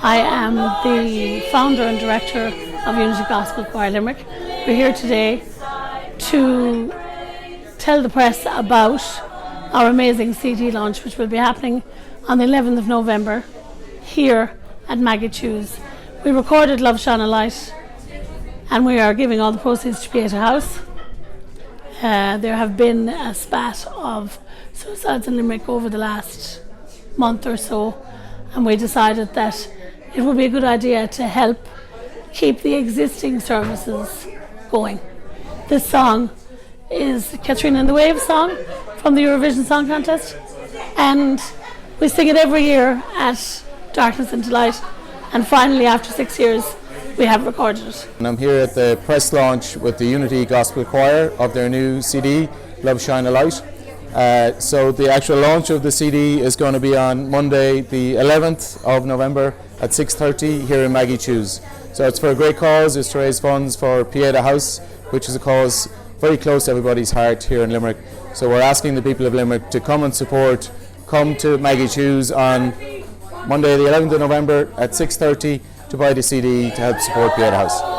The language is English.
I am the founder and director of Unity Gospel Choir Limerick. We're here today to tell the press about our amazing CD launch, which will be happening on the 11th of November here at Maggie Choose. We recorded Love Shine a Light and we are giving all the proceeds to Pieta House. There have been a spat of suicides in Limerick over the last month or so, and we decided that it would be a good idea to help keep the existing services going. This song is Catherine and the Waves song from the Eurovision Song Contest, and we sing it every year at Darkness into Light, and finally after 6 years we have recorded it. And I'm here at the press launch with the Unity Gospel Choir of their new CD, Love Shine a Light. So the actual launch of the CD is going to be on Monday the 11th of November at 6:30 here in Maggie Choose. So it's for a great cause. It's to raise funds for Pieta House, which is a cause very close to everybody's heart here in Limerick. So we're asking the people of Limerick to come and support. Come to Maggie Choose on Monday the 11th of November at 6:30 to buy the CD to help support Pieta House.